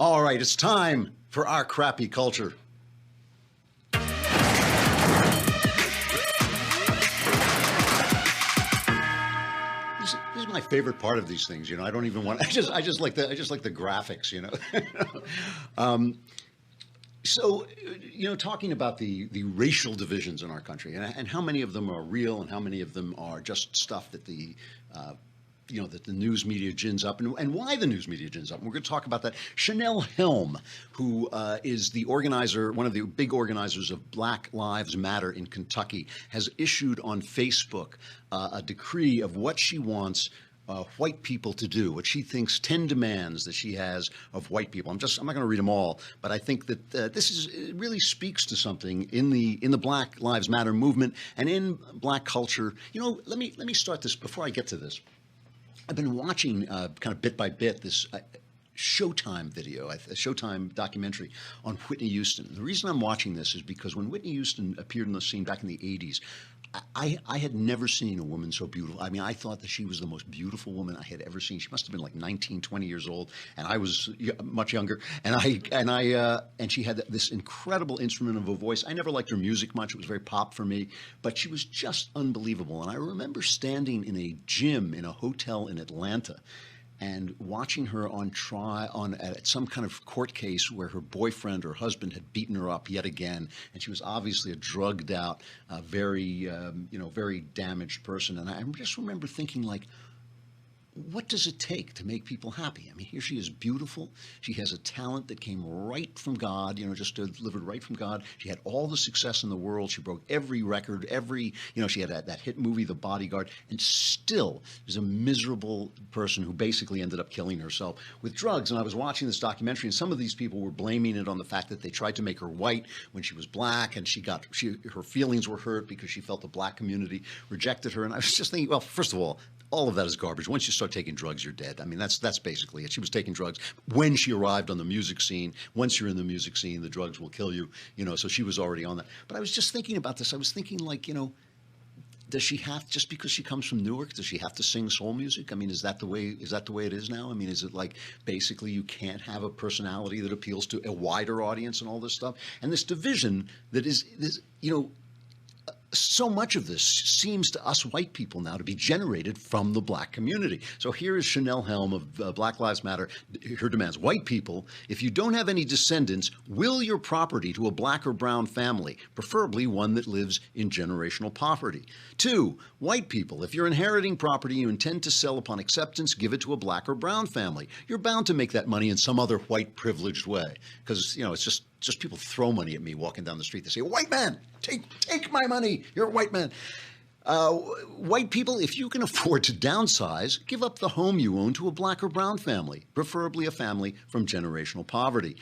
All right, it's time for our crappy culture. This is my favorite part of these things. You know, I don't even want. I just like the graphics. You know. So, you know, talking about the racial divisions in our country and how many of them are real and how many of them are just stuff that the that the news media gins up, and why the news media gins up. And we're going to talk about that. Chanel Helm, who is the organizer, one of the big organizers of Black Lives Matter in Kentucky, has issued on Facebook a decree of what she wants white people to do, what she thinks 10 demands that she has of white people. I'm not going to read them all, but I think that it really speaks to something in the Black Lives Matter movement and in Black culture. You know, let me start this before I get to this. I've been watching kind of bit by bit this Showtime video, a Showtime documentary on Whitney Houston. The reason I'm watching this is because when Whitney Houston appeared on the scene back in the 80s, I had never seen a woman so beautiful. I mean, I thought that she was the most beautiful woman I had ever seen. She must have been like 19, 20 years old, and I was much younger. And she had this incredible instrument of a voice. I never liked her music much. It was very pop for me, but she was just unbelievable. And I remember standing in a gym in a hotel in Atlanta and watching her on trial at some kind of court case where her boyfriend or husband had beaten her up yet again, and she was obviously a drugged out, very damaged person. And I just remember thinking, like, what does it take to make people happy? I mean, here she is, beautiful. She has a talent that came right from God, just delivered right from God. She had all the success in the world. She broke every record, she had that hit movie, The Bodyguard, and still is a miserable person who basically ended up killing herself with drugs. And I was watching this documentary, and some of these people were blaming it on the fact that they tried to make her white when she was black, and her feelings were hurt because she felt the black community rejected her. And I was just thinking, well, first of all of that is garbage. Once you start taking drugs, you're dead. I mean, that's basically it. She was taking drugs when she arrived on the music scene. Once you're in the music scene, the drugs will kill you. So she was already on that. But I was just thinking about this. I was thinking, like, does she have, just because she comes from Newark, does she have to sing soul music? I mean, is that the way it is now? I mean, is it like basically you can't have a personality that appeals to a wider audience and all this stuff? And this division that is this, so much of this seems to us white people now to be generated from the black community. So here is Chanel Helm of Black Lives Matter. Her demands: white people, if you don't have any descendants, will your property to a black or brown family, preferably one that lives in generational poverty. 2, white people, if you're inheriting property you intend to sell upon acceptance, give it to a black or brown family. You're bound to make that money in some other white privileged way, because it's just people throw money at me walking down the street. They say, "White man, take my money. You're a white man." White people, if you can afford to downsize, give up the home you own to a black or brown family, preferably a family from generational poverty.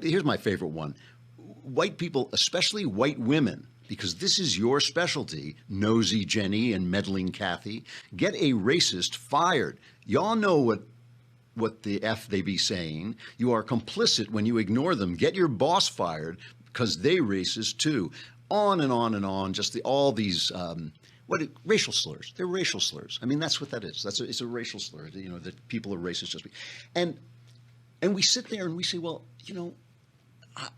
Here's my favorite one. White people, especially white women, because this is your specialty, nosy Jenny and meddling Kathy, get a racist fired. Y'all know what the F they be saying. You are complicit when you ignore them. Get your boss fired because they racist too. On and on and on. Just all these racial slurs. They're racial slurs. I mean, that's what that is. It's a racial slur. That people are racist just and we sit there and we say, well,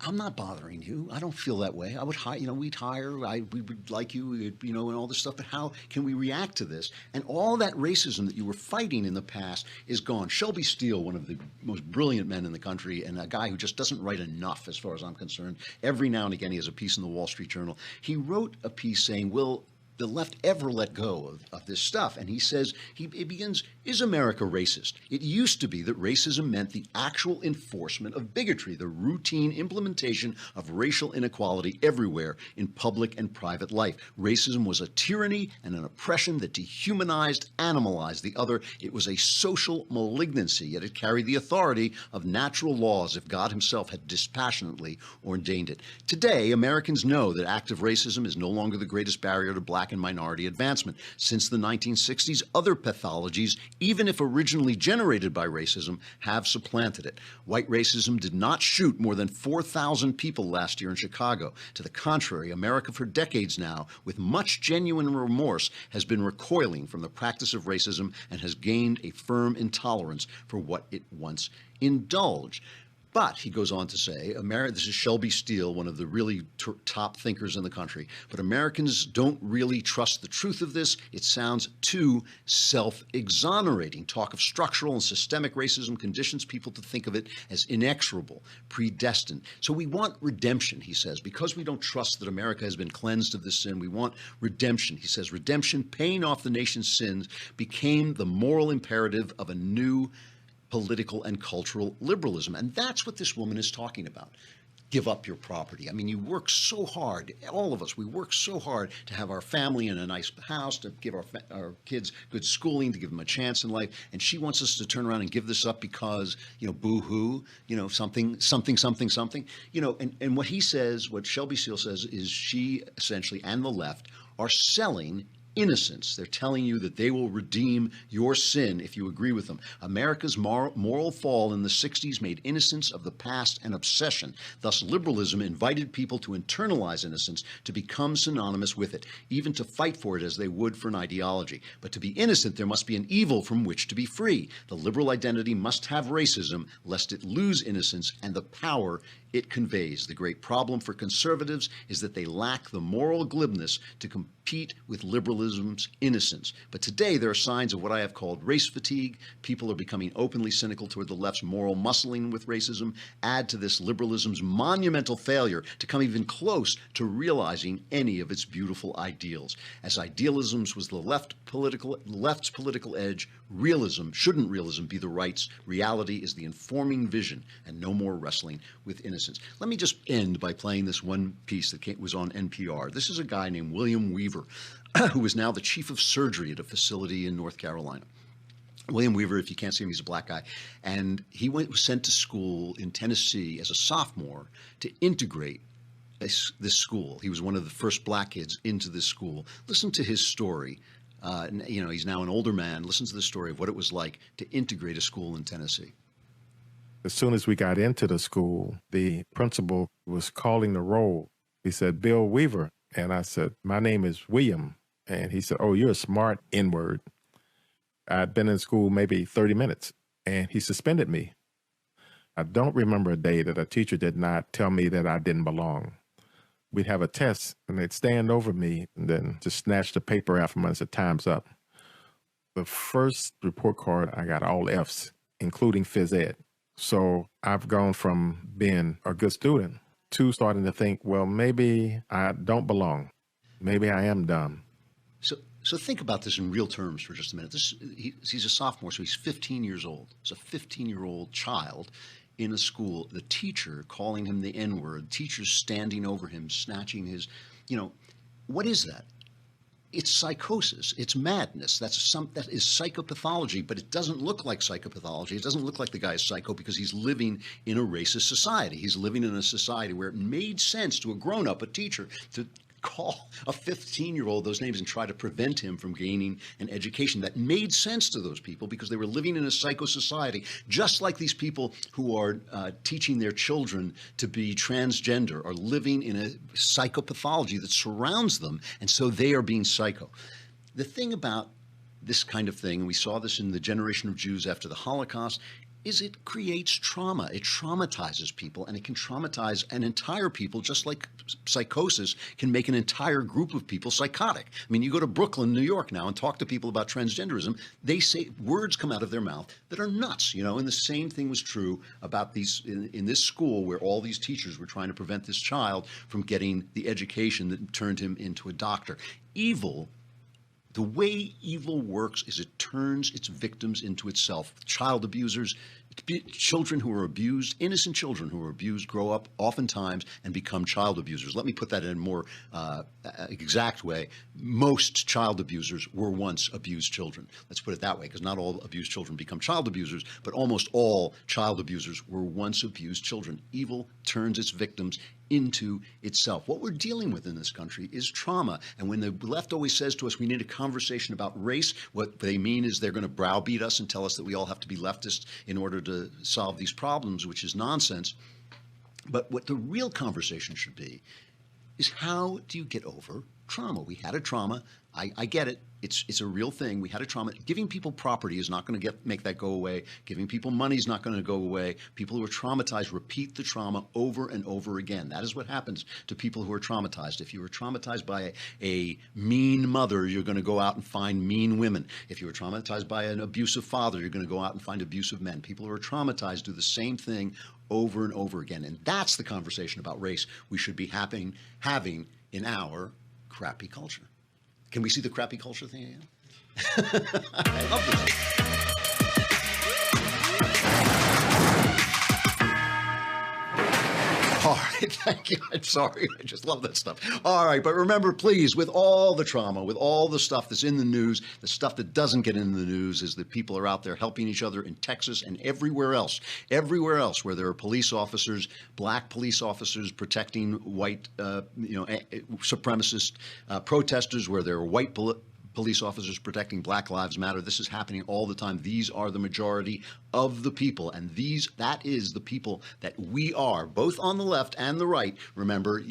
I'm not bothering you. I don't feel that way. I would hire, we'd hire, we would like you, and all this stuff. But how can we react to this? And all that racism that you were fighting in the past is gone. Shelby Steele, one of the most brilliant men in the country, and a guy who just doesn't write enough, as far as I'm concerned. Every now and again, he has a piece in the Wall Street Journal. He wrote a piece saying, will the left ever let go of this stuff? And he says, it begins, is America racist? It used to be that racism meant the actual enforcement of bigotry, the routine implementation of racial inequality everywhere in public and private life. Racism was a tyranny and an oppression that dehumanized, animalized the other. It was a social malignancy, yet it carried the authority of natural laws if God himself had dispassionately ordained it. Today, Americans know that active racism is no longer the greatest barrier to black and minority advancement. Since the 1960s, other pathologies, even if originally generated by racism, have supplanted it. White racism did not shoot more than 4,000 people last year in Chicago. To the contrary, America for decades now, with much genuine remorse, has been recoiling from the practice of racism and has gained a firm intolerance for what it once indulged. But he goes on to say, this is Shelby Steele, one of the really top thinkers in the country, but Americans don't really trust the truth of this. It sounds too self-exonerating. Talk of structural and systemic racism conditions people to think of it as inexorable, predestined. So we want redemption, he says, because we don't trust that America has been cleansed of this sin. We want redemption. He says, redemption, paying off the nation's sins, became the moral imperative of a new political and cultural liberalism. And that's what this woman is talking about. Give up your property. I mean, you work so hard, all of us, we work so hard to have our family in a nice house, to give our kids good schooling, to give them a chance in life. And she wants us to turn around and give this up because, boo-hoo, something. And what he says, what Shelby Steele says, is she essentially, and the left, are selling innocence. They're telling you that they will redeem your sin if you agree with them. America's moral fall in the 60s made innocence of the past an obsession. Thus, liberalism invited people to internalize innocence, to become synonymous with it, even to fight for it as they would for an ideology. But to be innocent, there must be an evil from which to be free. The liberal identity must have racism, lest it lose innocence and the power it conveys. The great problem for conservatives is that they lack the moral glibness to compete with liberalism's innocence. But today there are signs of what I have called race fatigue. People are becoming openly cynical toward the left's moral muscling with racism. Add to this liberalism's monumental failure to come even close to realizing any of its beautiful ideals. As idealism was the left's political edge, shouldn't realism be the right's? Reality is the informing vision, and no more wrestling with innocence. Let me just end by playing this one piece that was on NPR. This is a guy named William Weaver, who is now the chief of surgery at a facility in North Carolina. William Weaver, if you can't see him, he's a black guy. And he was sent to school in Tennessee as a sophomore to integrate this school. He was one of the first black kids into this school. Listen to his story. He's now an older man. Listen to the story of what it was like to integrate a school in Tennessee. As soon as we got into the school, the principal was calling the roll. He said, "Bill Weaver." And I said, "My name is William." And he said, "Oh, you're a smart N-word." I'd been in school maybe 30 minutes, and he suspended me. I don't remember a day that a teacher did not tell me that I didn't belong. We'd have a test, and they'd stand over me and then just snatch the paper out from me and say, "Time's up." The first report card, I got all Fs, including phys ed. So I've gone from being a good student to starting to think, well, maybe I don't belong. Maybe I am dumb. So think about this in real terms for just a minute. He's a sophomore, so he's 15 years old. He's a 15-year-old child in a school. The teacher calling him the N-word, teachers standing over him, snatching his, what is that? It's psychosis. It's madness. That is psychopathology, but it doesn't look like psychopathology. It doesn't look like the guy is psycho because he's living in a racist society. He's living in a society where it made sense to a grown-up, a teacher, to call a 15-year-old those names and try to prevent him from gaining an education. That made sense to those people because they were living in a psycho society, just like these people who are teaching their children to be transgender are living in a psychopathology that surrounds them, and so they are being psycho. The thing about this kind of thing, and we saw this in the generation of Jews after the Holocaust, is it creates trauma. It traumatizes people, and it can traumatize an entire people, just like psychosis can make an entire group of people psychotic. I mean, you go to Brooklyn, New York now and talk to people about transgenderism, they say words come out of their mouth that are nuts, and the same thing was true about these in this school where all these teachers were trying to prevent this child from getting the education that turned him into a doctor. The way evil works is it turns its victims into itself. Child abusers, children who are abused, innocent children who are abused, grow up oftentimes and become child abusers. Let me put that in a more exact way. Most child abusers were once abused children. Let's put it that way, because not all abused children become child abusers, but almost all child abusers were once abused children. Evil turns its victims into itself. What we're dealing with in this country is trauma. And when the left always says to us we need a conversation about race, what they mean is they're going to browbeat us and tell us that we all have to be leftists in order to solve these problems, which is nonsense. But what the real conversation should be is how do you get over trauma? We had a trauma. I get it. It's a real thing. We had a trauma. Giving people property is not going to make that go away. Giving people money is not going to go away. People who are traumatized repeat the trauma over and over again. That is what happens to people who are traumatized. If you were traumatized by a mean mother, you're going to go out and find mean women. If you were traumatized by an abusive father, you're going to go out and find abusive men. People who are traumatized do the same thing over and over again. And that's the conversation about race we should be having in our crappy culture. Can we see the crappy culture thing again? I love this. All right, thank you. I'm sorry. I just love that stuff. All right, but remember, please, with all the trauma, with all the stuff that's in the news, the stuff that doesn't get in the news is that people are out there helping each other in Texas and everywhere else where there are police officers, black police officers protecting white, supremacist protesters, where there are white police officers protecting Black Lives Matter. This is happening all the time. These are the majority of the people, and that is the people that we are, both on the left and the right. Remember,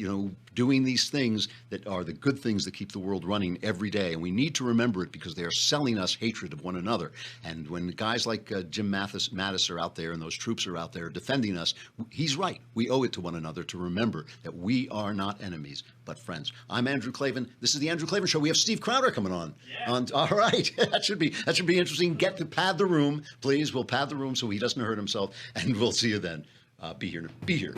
doing these things that are the good things that keep the world running every day. And we need to remember it because they are selling us hatred of one another. And when guys like Jim Mattis are out there and those troops are out there defending us, he's right. We owe it to one another to remember that we are not enemies, but friends. I'm Andrew Klavan. This is the Andrew Klavan Show. We have Steve Crowder coming on. Yeah. All right. That should be interesting. Get to pad the room, please. We'll pad the room so he doesn't hurt himself. And we'll see you then. Be here.